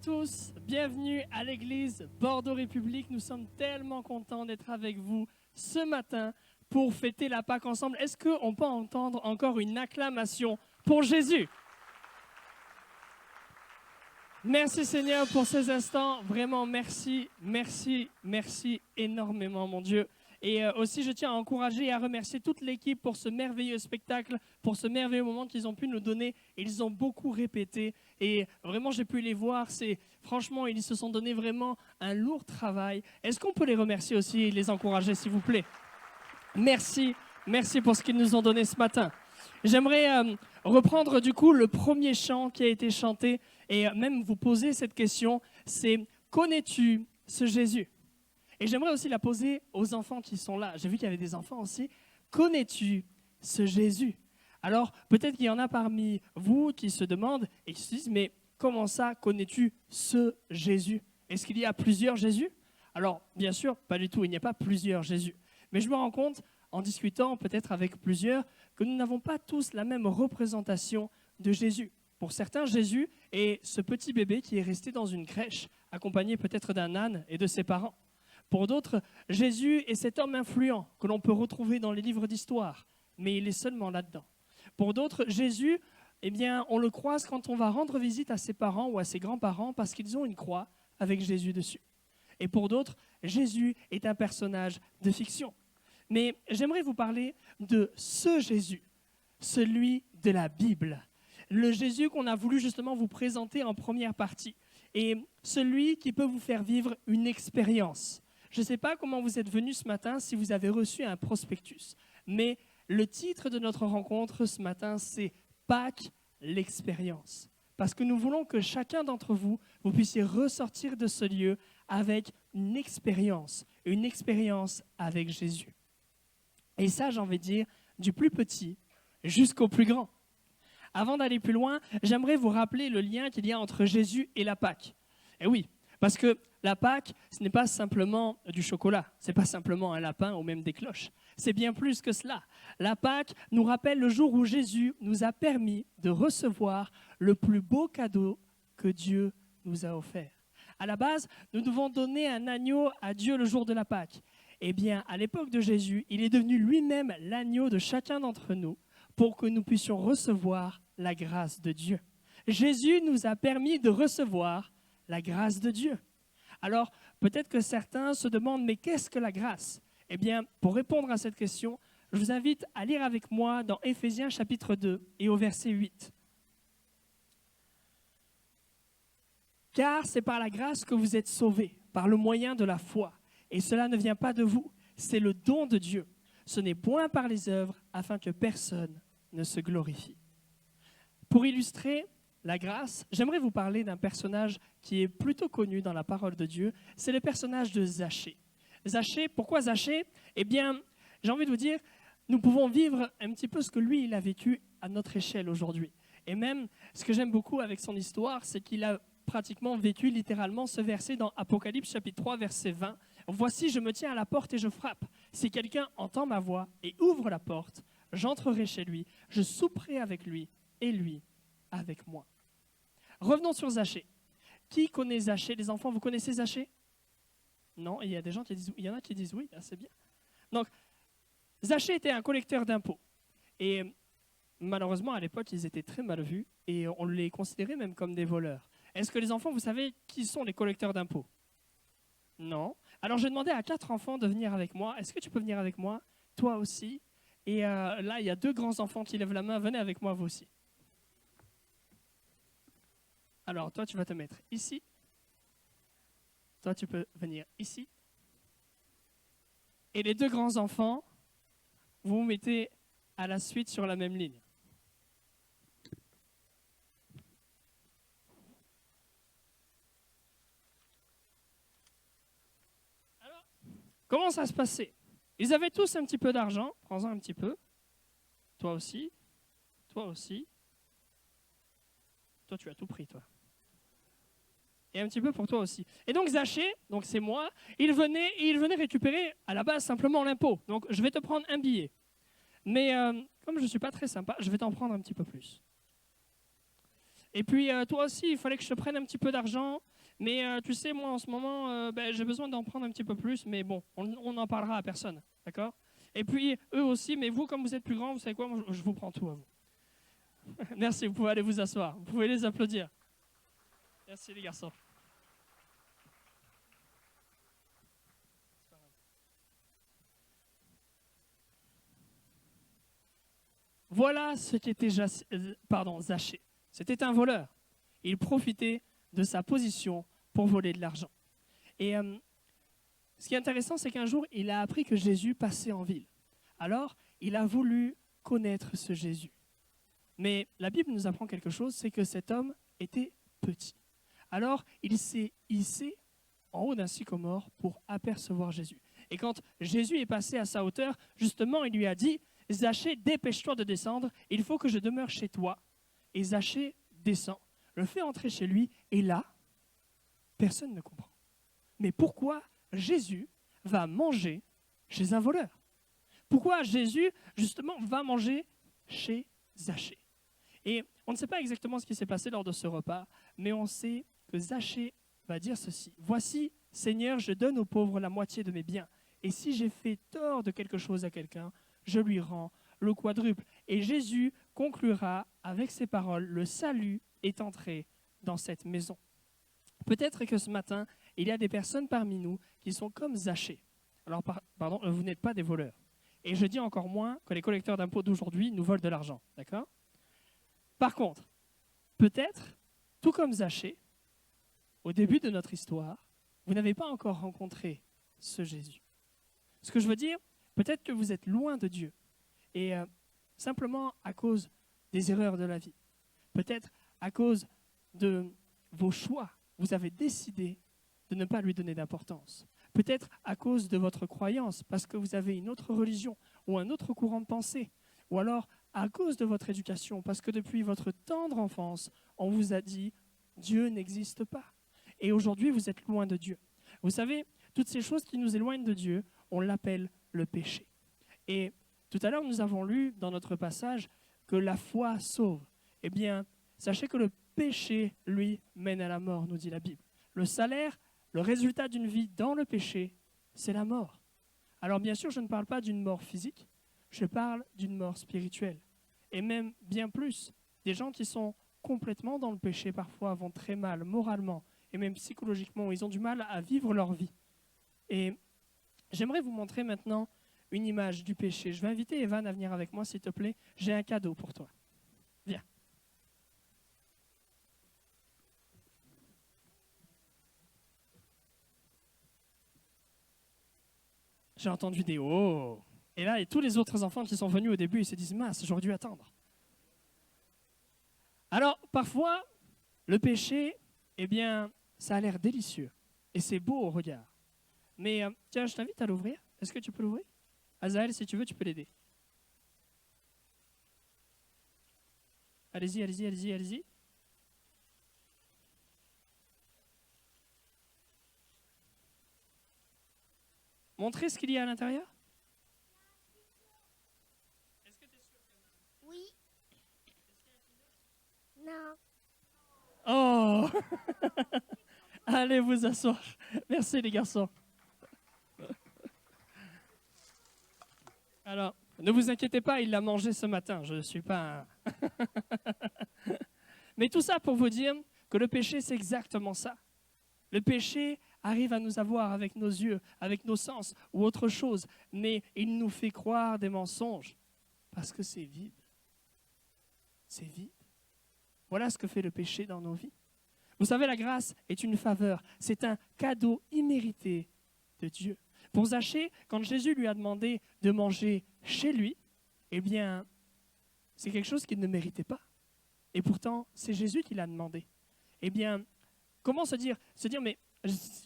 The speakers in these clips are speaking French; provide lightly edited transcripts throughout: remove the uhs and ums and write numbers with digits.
tous, bienvenue à l'église Bordeaux République. Nous sommes tellement contents d'être avec vous ce matin pour fêter la Pâque ensemble. Est-ce qu'on peut entendre encore une acclamation pour Jésus? Merci Seigneur pour ces instants, vraiment merci énormément mon Dieu. Et aussi je tiens à encourager et à remercier toute l'équipe pour ce merveilleux spectacle, pour ce merveilleux moment qu'ils ont pu nous donner. Ils ont beaucoup répété et vraiment j'ai pu les voir, franchement ils se sont donné vraiment un lourd travail. Est-ce qu'on peut les remercier aussi et les encourager s'il vous plaît? Merci pour ce qu'ils nous ont donné ce matin. J'aimerais reprendre du coup le premier chant qui a été chanté et même vous poser cette question, c'est « Connais-tu ce Jésus ?» Et j'aimerais aussi la poser aux enfants qui sont là. J'ai vu qu'il y avait des enfants aussi. « Connais-tu ce Jésus ?» Alors peut-être qu'il y en a parmi vous qui se demandent et qui se disent « Mais comment ça, connais-tu ce Jésus ?» Est-ce qu'il y a plusieurs Jésus? Alors bien sûr, pas du tout, il n'y a pas plusieurs Jésus. Mais je me rends compte, en discutant peut-être avec plusieurs, que nous n'avons pas tous la même représentation de Jésus. Pour certains, Jésus est ce petit bébé qui est resté dans une crèche, accompagné peut-être d'un âne et de ses parents. Pour d'autres, Jésus est cet homme influent que l'on peut retrouver dans les livres d'histoire, mais il est seulement là-dedans. Pour d'autres, Jésus, eh bien, on le croise quand on va rendre visite à ses parents ou à ses grands-parents parce qu'ils ont une croix avec Jésus dessus. Et pour d'autres, Jésus est un personnage de fiction. Mais j'aimerais vous parler de ce Jésus, celui de la Bible. Le Jésus qu'on a voulu justement vous présenter en première partie. Et celui qui peut vous faire vivre une expérience. Je ne sais pas comment vous êtes venus ce matin, si vous avez reçu un prospectus. Mais le titre de notre rencontre ce matin, c'est Pâques, l'expérience. Parce que nous voulons que chacun d'entre vous, vous puissiez ressortir de ce lieu avec une expérience avec Jésus. Et ça, j'ai envie de dire, du plus petit jusqu'au plus grand. Avant d'aller plus loin, j'aimerais vous rappeler le lien qu'il y a entre Jésus et la Pâque. Et oui, parce que la Pâque, ce n'est pas simplement du chocolat, ce n'est pas simplement un lapin ou même des cloches. C'est bien plus que cela. La Pâque nous rappelle le jour où Jésus nous a permis de recevoir le plus beau cadeau que Dieu nous a offert. À la base, nous devons donner un agneau à Dieu le jour de la Pâque. Eh bien, à l'époque de Jésus, il est devenu lui-même l'agneau de chacun d'entre nous pour que nous puissions recevoir la grâce de Dieu. Jésus nous a permis de recevoir la grâce de Dieu. Alors, peut-être que certains se demandent, mais qu'est-ce que la grâce? Eh bien, pour répondre à cette question, je vous invite à lire avec moi dans Éphésiens chapitre 2 et au verset 8. « Car c'est par la grâce que vous êtes sauvés, par le moyen de la foi. Et cela ne vient pas de vous, c'est le don de Dieu. Ce n'est point par les œuvres, afin que personne ne se glorifie. » Pour illustrer la grâce, j'aimerais vous parler d'un personnage qui est plutôt connu dans la parole de Dieu. C'est le personnage de Zachée. Zachée, pourquoi Zachée? Eh bien, j'ai envie de vous dire, nous pouvons vivre un petit peu ce que lui, il a vécu à notre échelle aujourd'hui. Et même, ce que j'aime beaucoup avec son histoire, c'est qu'il a pratiquement vécu littéralement ce verset dans Apocalypse chapitre 3, verset 20. « Voici, je me tiens à la porte et je frappe. Si quelqu'un entend ma voix et ouvre la porte, j'entrerai chez lui, je souperai avec lui et lui avec moi. » Revenons sur Zachée. Qui connaît Zachée? Les enfants, vous connaissez Zachée? Non, il y a des gens qui disent, il y en a qui disent oui, c'est bien. Donc, Zachée était un collecteur d'impôts. Et malheureusement, à l'époque, ils étaient très mal vus et on les considérait même comme des voleurs. Est-ce que les enfants, vous savez qui sont les collecteurs d'impôts? Non. Alors, je demandais à 4 enfants de venir avec moi. Est-ce que tu peux venir avec moi? Toi aussi. Et là, il y a 2 grands enfants qui lèvent la main. Venez avec moi, vous aussi. Alors, toi, tu vas te mettre ici. Toi, tu peux venir ici. Et les 2 grands enfants, vous vous mettez à la suite sur la même ligne. Alors, comment ça se passait? Ils avaient tous un petit peu d'argent. Prends-en un petit peu. Toi aussi. Toi aussi. Toi, tu as tout pris, toi. Et un petit peu pour toi aussi. Et donc Zachée, donc c'est moi, il venait récupérer à la base simplement l'impôt. Donc je vais te prendre un billet. Mais comme je ne suis pas très sympa, je vais t'en prendre un petit peu plus. Et puis, toi aussi, il fallait que je te prenne un petit peu d'argent. Mais tu sais, moi, en ce moment, j'ai besoin d'en prendre un petit peu plus. Mais bon, on n'en parlera à personne. D'accord? Et puis, eux aussi, mais vous, comme vous êtes plus grands, vous savez quoi? Moi, je vous prends tout à vous. Merci, vous pouvez aller vous asseoir. Vous pouvez les applaudir. Merci, les garçons. Voilà ce qu'était Zachée. C'était un voleur. Il profitait de sa position pour voler de l'argent. Et ce qui est intéressant, c'est qu'un jour, il a appris que Jésus passait en ville. Alors, il a voulu connaître ce Jésus. Mais la Bible nous apprend quelque chose, c'est que cet homme était petit. Alors, il s'est hissé en haut d'un sycomore pour apercevoir Jésus. Et quand Jésus est passé à sa hauteur, justement, il lui a dit, « Zachée, dépêche-toi de descendre, il faut que je demeure chez toi. » Et Zachée descend, le fait entrer chez lui, et là, personne ne comprend. Mais pourquoi Jésus va manger chez un voleur? Pourquoi Jésus, justement, va manger chez Zachée? Et on ne sait pas exactement ce qui s'est passé lors de ce repas, mais on sait que Zachée va dire ceci. « Voici, Seigneur, je donne aux pauvres la moitié de mes biens. Et si j'ai fait tort de quelque chose à quelqu'un, je lui rends le quadruple. » Et Jésus conclura avec ces paroles, « Le salut est entré dans cette maison. » Peut-être que ce matin, il y a des personnes parmi nous qui sont comme Zachée. Alors, pardon, vous n'êtes pas des voleurs. Et je dis encore moins que les collecteurs d'impôts d'aujourd'hui nous volent de l'argent. D'accord? Par contre, peut-être, tout comme Zachée, au début de notre histoire, vous n'avez pas encore rencontré ce Jésus. Ce que je veux dire, peut-être que vous êtes loin de Dieu. Et simplement à cause des erreurs de la vie. Peut-être à cause de vos choix, vous avez décidé de ne pas lui donner d'importance. Peut-être à cause de votre croyance, parce que vous avez une autre religion ou un autre courant de pensée. Ou alors à cause de votre éducation, parce que depuis votre tendre enfance, on vous a dit « Dieu n'existe pas ». Et aujourd'hui, vous êtes loin de Dieu. Vous savez, toutes ces choses qui nous éloignent de Dieu, on l'appelle le péché. Et tout à l'heure, nous avons lu dans notre passage que la foi sauve. Eh bien, sachez que le péché, lui, mène à la mort, nous dit la Bible. Le salaire, le résultat d'une vie dans le péché, c'est la mort. Alors bien sûr, je ne parle pas d'une mort physique, je parle d'une mort spirituelle. Et même bien plus, des gens qui sont complètement dans le péché parfois vont très mal moralement et même psychologiquement. Ils ont du mal à vivre leur vie. Et j'aimerais vous montrer maintenant une image du péché. Je vais inviter Evan à venir avec moi, s'il te plaît. J'ai un cadeau pour toi. Viens. J'ai entendu des « oh ». Et là, et tous les autres enfants qui sont venus au début, ils se disent « mince, j'aurais dû attendre ». Alors, parfois, le péché, eh bien, ça a l'air délicieux. Et c'est beau au regard. Mais tiens, je t'invite à l'ouvrir. Est-ce que tu peux l'ouvrir? Azaël, si tu veux, tu peux l'aider. Allez-y, allez-y, allez-y, allez-y. Montrez ce qu'il y a à l'intérieur. Est-ce que tu es sûr que... Oui. Non. Oh. Allez vous asseoir. Merci les garçons. Alors, ne vous inquiétez pas, il l'a mangé ce matin. Je ne suis pas un... Mais tout ça pour vous dire que le péché, c'est exactement ça. Le péché arrive à nous avoir avec nos yeux, avec nos sens ou autre chose, mais il nous fait croire des mensonges parce que c'est vide. C'est vide. Voilà ce que fait le péché dans nos vies. Vous savez, la grâce est une faveur. C'est un cadeau immérité de Dieu. Pour Zachée, quand Jésus lui a demandé de manger chez lui, eh bien, c'est quelque chose qu'il ne méritait pas. Et pourtant, c'est Jésus qui l'a demandé. Eh bien, comment se dire, mais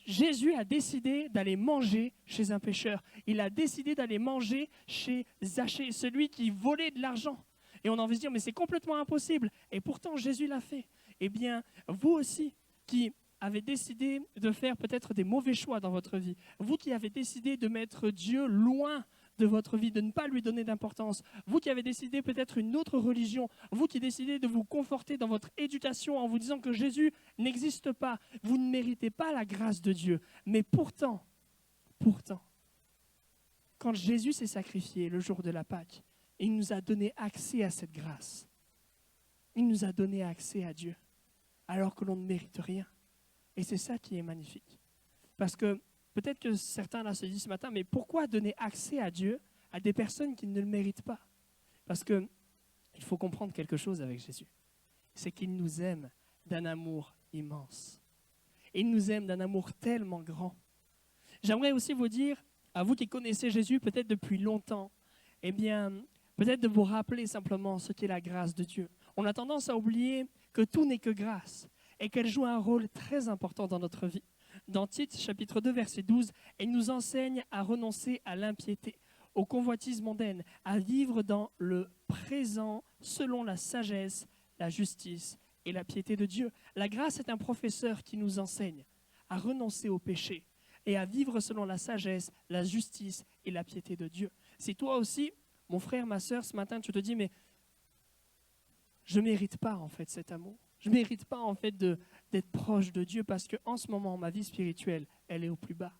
Jésus a décidé d'aller manger chez un pécheur. Il a décidé d'aller manger chez Zachée, celui qui volait de l'argent. Et on a envie de se dire, mais c'est complètement impossible. Et pourtant, Jésus l'a fait. Eh bien, vous aussi, qui avez décidé de faire peut-être des mauvais choix dans votre vie, vous qui avez décidé de mettre Dieu loin de votre vie, de ne pas lui donner d'importance. Vous qui avez décidé peut-être une autre religion, vous qui décidez de vous conforter dans votre éducation en vous disant que Jésus n'existe pas, vous ne méritez pas la grâce de Dieu. Mais pourtant, quand Jésus s'est sacrifié le jour de la Pâque, il nous a donné accès à cette grâce. Il nous a donné accès à Dieu, alors que l'on ne mérite rien. Et c'est ça qui est magnifique. Parce que peut-être que certains là se disent ce matin, mais pourquoi donner accès à Dieu à des personnes qui ne le méritent pas? Parce qu'il faut comprendre quelque chose avec Jésus. C'est qu'il nous aime d'un amour immense. Il nous aime d'un amour tellement grand. J'aimerais aussi vous dire, à vous qui connaissez Jésus peut-être depuis longtemps, eh bien, peut-être de vous rappeler simplement ce qu'est la grâce de Dieu. On a tendance à oublier que tout n'est que grâce et qu'elle joue un rôle très important dans notre vie. Dans Tite, chapitre 2, verset 12, elle nous enseigne à renoncer à l'impiété, aux convoitises mondaines, à vivre dans le présent selon la sagesse, la justice et la piété de Dieu. La grâce est un professeur qui nous enseigne à renoncer au péché et à vivre selon la sagesse, la justice et la piété de Dieu. Si toi aussi, mon frère, ma sœur, ce matin, tu te dis, mais je ne mérite pas en fait cet amour. Je ne mérite pas en fait d'être proche de Dieu parce qu'en ce moment, ma vie spirituelle, elle est au plus bas.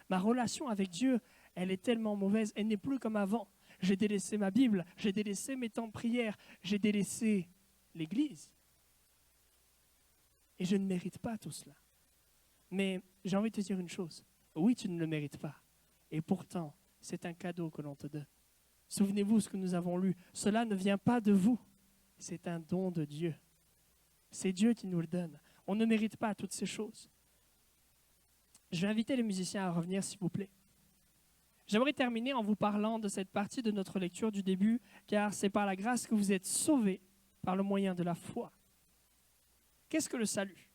Ma relation avec Dieu, elle est tellement mauvaise, elle n'est plus comme avant. J'ai délaissé ma Bible, j'ai délaissé mes temps de prière, j'ai délaissé l'Église. Et je ne mérite pas tout cela. Mais j'ai envie de te dire une chose. Oui, tu ne le mérites pas. Et pourtant, c'est un cadeau que l'on te donne. Souvenez-vous ce que nous avons lu. Cela ne vient pas de vous. C'est un don de Dieu. C'est Dieu qui nous le donne. On ne mérite pas toutes ces choses. Je vais inviter les musiciens à revenir, s'il vous plaît. J'aimerais terminer en vous parlant de cette partie de notre lecture du début, car c'est par la grâce que vous êtes sauvés par le moyen de la foi. Qu'est-ce que le salut?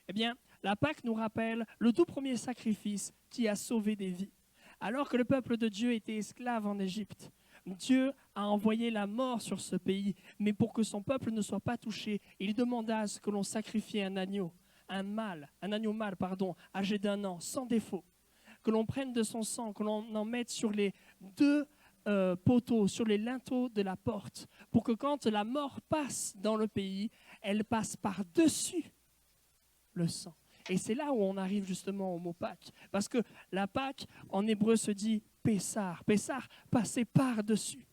Eh bien, la Pâque nous rappelle le tout premier sacrifice qui a sauvé des vies. Alors que le peuple de Dieu était esclave en Égypte, Dieu a envoyé la mort sur ce pays, mais pour que son peuple ne soit pas touché, il demanda à ce que l'on sacrifie un agneau mâle, âgé d'1 an, sans défaut, que l'on prenne de son sang, que l'on en mette sur les 2 poteaux, sur les linteaux de la porte, pour que quand la mort passe dans le pays, elle passe par-dessus le sang. Et c'est là où on arrive justement au mot Pâques. Parce que la Pâque, en hébreu, se dit Pessar. Pessar, passer par-dessus.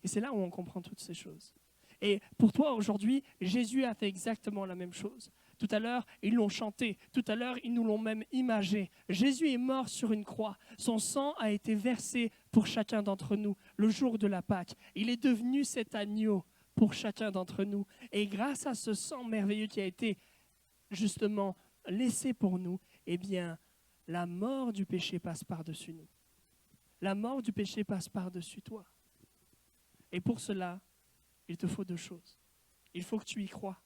Et c'est là où on comprend toutes ces choses. Et pour toi, aujourd'hui, Jésus a fait exactement la même chose. Tout à l'heure, ils l'ont chanté. Tout à l'heure, ils nous l'ont même imagé. Jésus est mort sur une croix. Son sang a été versé pour chacun d'entre nous le jour de la Pâque. Il est devenu cet agneau pour chacun d'entre nous. Et grâce à ce sang merveilleux qui a été justement laissé pour nous, eh bien, la mort du péché passe par-dessus nous. La mort du péché passe par-dessus toi. Et pour cela, il te faut 2 choses. Il faut que tu y crois.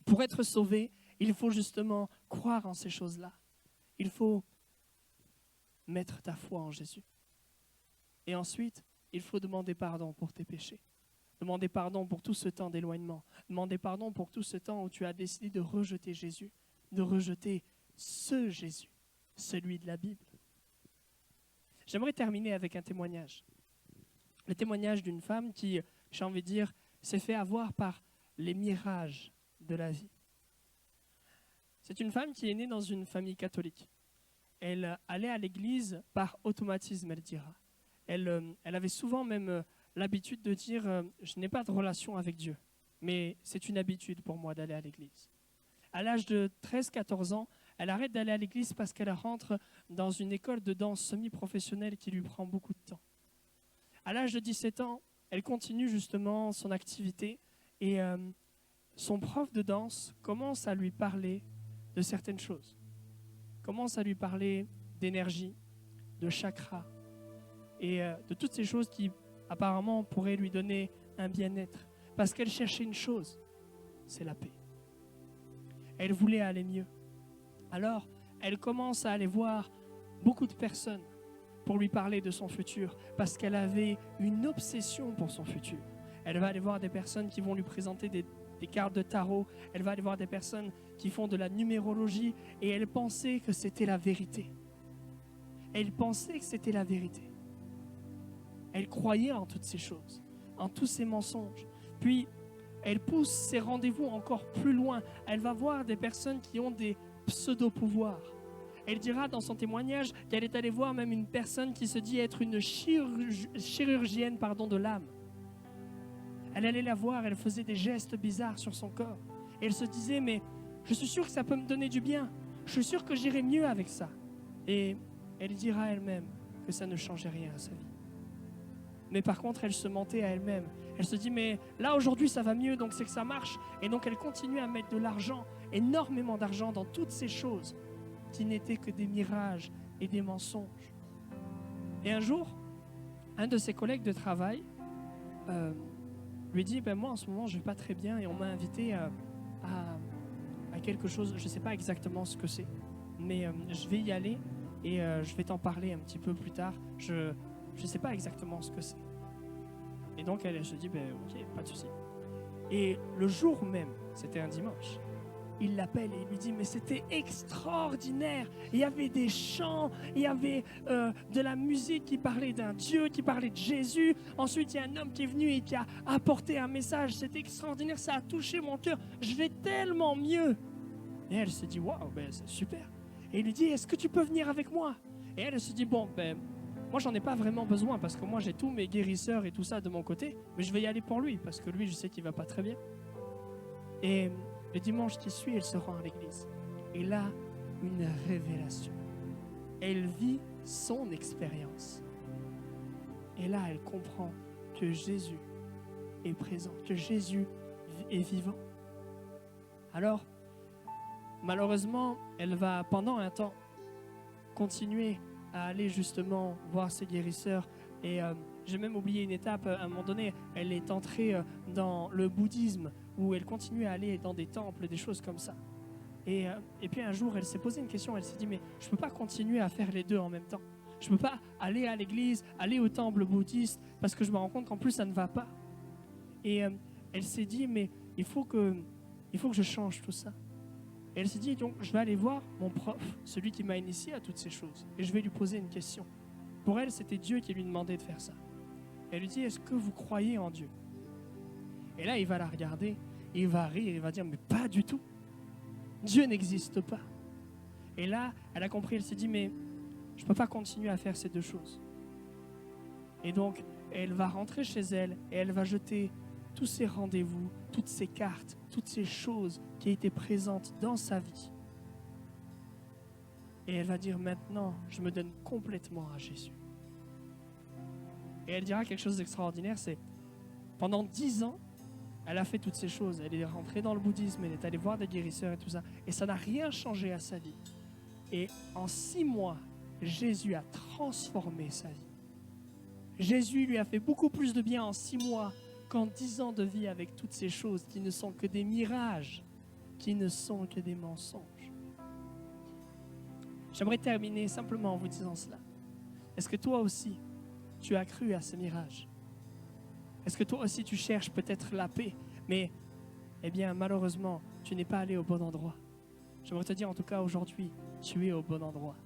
Pour être sauvé, il faut justement croire en ces choses-là. Il faut mettre ta foi en Jésus. Et ensuite, il faut demander pardon pour tes péchés. Demander pardon pour tout ce temps d'éloignement. Demander pardon pour tout ce temps où tu as décidé de rejeter Jésus, de rejeter ce Jésus, celui de la Bible. J'aimerais terminer avec un témoignage. Le témoignage d'une femme qui, j'ai envie de dire, s'est fait avoir par les mirages de la vie. C'est une femme qui est née dans une famille catholique. Elle allait à l'église par automatisme, elle dira. Elle avait souvent même l'habitude de dire je n'ai pas de relation avec Dieu, mais c'est une habitude pour moi d'aller à l'église. À l'âge de 13-14 ans, elle arrête d'aller à l'église parce qu'elle rentre dans une école de danse semi-professionnelle qui lui prend beaucoup de temps. À l'âge de 17 ans, elle continue justement son activité et son prof de danse commence à lui parler de certaines choses. Commence à lui parler d'énergie, de chakra et de toutes ces choses qui apparemment pourraient lui donner un bien-être. Parce qu'elle cherchait une chose, c'est la paix. Elle voulait aller mieux. Alors, elle commence à aller voir beaucoup de personnes pour lui parler de son futur, parce qu'elle avait une obsession pour son futur. Elle va aller voir des personnes qui vont lui présenter des cartes de tarot, elle va aller voir des personnes qui font de la numérologie, et elle pensait que c'était la vérité. Elle pensait que c'était la vérité. Elle croyait en toutes ces choses, en tous ces mensonges. Puis, elle pousse ses rendez-vous encore plus loin. Elle va voir des personnes qui ont des pseudo-pouvoirs. Elle dira dans son témoignage qu'elle est allée voir même une personne qui se dit être une chirurgienne de l'âme. Elle allait la voir, elle faisait des gestes bizarres sur son corps. Et elle se disait, mais je suis sûre que ça peut me donner du bien. Je suis sûre que j'irai mieux avec ça. Et elle dira elle-même que ça ne changeait rien à sa vie. Mais par contre, elle se mentait à elle-même. Elle se dit, mais là aujourd'hui ça va mieux, donc c'est que ça marche. Et donc elle continue à mettre de l'argent, énormément d'argent dans toutes ces choses qui n'étaient que des mirages et des mensonges. Et un jour, un de ses collègues de travail lui dit, moi en ce moment je ne vais pas très bien et on m'a invité à quelque chose, je ne sais pas exactement ce que c'est, mais je vais y aller et je vais t'en parler un petit peu plus tard. Je ne sais pas exactement ce que c'est. Et donc elle se dit, ok, pas de souci. Et le jour même, c'était un dimanche, il l'appelle et il lui dit, mais c'était extraordinaire. Il y avait des chants, il y avait de la musique qui parlait d'un Dieu, qui parlait de Jésus. Ensuite, il y a un homme qui est venu et qui a apporté un message. C'était extraordinaire, ça a touché mon cœur. Je vais tellement mieux. Et elle se dit, waouh, c'est super. Et il lui dit, est-ce que tu peux venir avec moi? Et elle se dit, bon, moi, j'en ai pas vraiment besoin parce que moi, j'ai tous mes guérisseurs et tout ça de mon côté, mais je vais y aller pour lui parce que lui, je sais qu'il va pas très bien. Et le dimanche qui suit, elle se rend à l'église. Et là, une révélation. Elle vit son expérience. Et là, elle comprend que Jésus est présent, que Jésus est vivant. Alors, malheureusement, elle va pendant un temps continuer à aller justement voir ses guérisseurs. Et j'ai même oublié une étape, à un moment donné, elle est entrée dans le bouddhisme, où elle continue à aller dans des temples, des choses comme ça. Et puis un jour, elle s'est posé une question, elle s'est dit, mais je ne peux pas continuer à faire les deux en même temps. Je ne peux pas aller à l'église, aller au temple bouddhiste, parce que je me rends compte qu'en plus, ça ne va pas. Et elle s'est dit, mais il faut que je change tout ça. Et elle s'est dit, donc, je vais aller voir mon prof, celui qui m'a initié à toutes ces choses, et je vais lui poser une question. Pour elle, c'était Dieu qui lui demandait de faire ça. Elle lui dit, est-ce que vous croyez en Dieu? Et là, il va la regarder, il va rire, il va dire, mais pas du tout. Dieu n'existe pas. Et là, elle a compris, elle s'est dit, mais je ne peux pas continuer à faire ces deux choses. Et donc, elle va rentrer chez elle et elle va jeter tous ses rendez-vous, toutes ses cartes, toutes ces choses qui étaient présentes dans sa vie. Et elle va dire, maintenant, je me donne complètement à Jésus. Et elle dira quelque chose d'extraordinaire, c'est, pendant 10 ans, elle a fait toutes ces choses. Elle est rentrée dans le bouddhisme, elle est allée voir des guérisseurs et tout ça. Et ça n'a rien changé à sa vie. Et en 6 mois, Jésus a transformé sa vie. Jésus lui a fait beaucoup plus de bien en 6 mois qu'en 10 ans de vie avec toutes ces choses qui ne sont que des mirages, qui ne sont que des mensonges. J'aimerais terminer simplement en vous disant cela. Est-ce que toi aussi, tu as cru à ce mirage? Est-ce que toi aussi, tu cherches peut-être la paix, mais, malheureusement, tu n'es pas allé au bon endroit? J'aimerais te dire, en tout cas, aujourd'hui, tu es au bon endroit.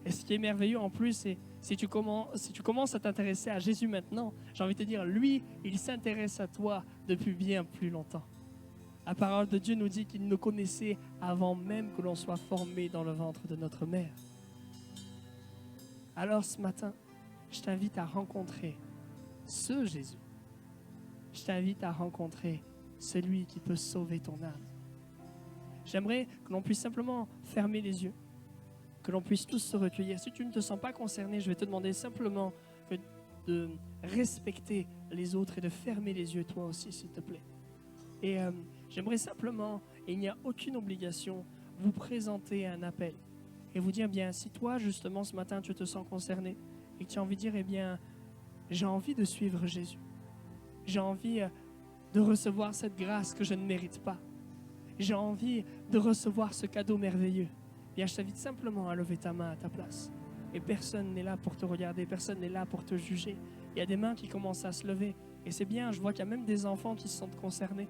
Et ce qui est merveilleux en plus, c'est si tu commences à t'intéresser à Jésus maintenant, j'ai envie de te dire, lui, il s'intéresse à toi depuis bien plus longtemps. La parole de Dieu nous dit qu'il nous connaissait avant même que l'on soit formé dans le ventre de notre mère. Alors ce matin, je t'invite à rencontrer ce Jésus. Je t'invite à rencontrer celui qui peut sauver ton âme. J'aimerais que l'on puisse simplement fermer les yeux, que l'on puisse tous se recueillir. Si tu ne te sens pas concerné, je vais te demander simplement de respecter les autres et de fermer les yeux toi aussi, s'il te plaît. Et j'aimerais simplement, et il n'y a aucune obligation, vous présenter un appel et vous dire, si toi, justement, ce matin, tu te sens concerné et que tu as envie de dire, j'ai envie de suivre Jésus. J'ai envie de recevoir cette grâce que je ne mérite pas. J'ai envie de recevoir ce cadeau merveilleux. Je t'invite simplement à lever ta main à ta place. Et personne n'est là pour te regarder, personne n'est là pour te juger. Il y a des mains qui commencent à se lever. Et c'est bien, je vois qu'il y a même des enfants qui se sentent concernés.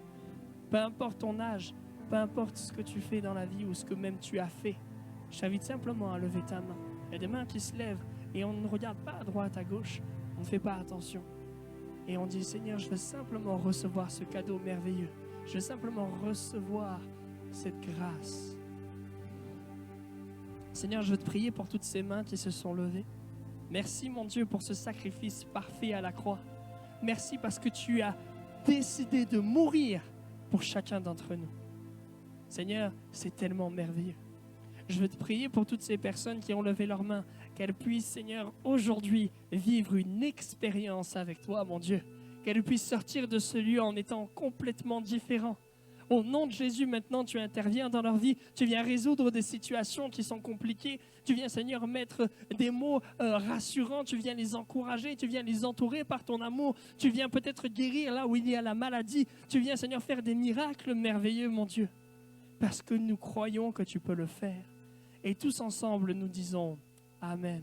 Peu importe ton âge, peu importe ce que tu fais dans la vie ou ce que même tu as fait, je t'invite simplement à lever ta main Il y a des mains qui se lèvent et on ne regarde pas à droite, à gauche. On ne fait pas attention. Et on dit, Seigneur, je veux simplement recevoir ce cadeau merveilleux. Je veux simplement recevoir cette grâce. Seigneur, je veux te prier pour toutes ces mains qui se sont levées. Merci, mon Dieu, pour ce sacrifice parfait à la croix. Merci parce que tu as décidé de mourir pour chacun d'entre nous. Seigneur, c'est tellement merveilleux. Je veux te prier pour toutes ces personnes qui ont levé leurs mains, qu'elles puissent, Seigneur, aujourd'hui vivre une expérience avec toi, mon Dieu. Qu'elles puissent sortir de ce lieu en étant complètement différents. Au nom de Jésus, maintenant, tu interviens dans leur vie. Tu viens résoudre des situations qui sont compliquées. Tu viens, Seigneur, mettre des mots rassurants. Tu viens les encourager. Tu viens les entourer par ton amour. Tu viens peut-être guérir là où il y a la maladie. Tu viens, Seigneur, faire des miracles merveilleux, mon Dieu. Parce que nous croyons que tu peux le faire. Et tous ensemble, nous disons Amen.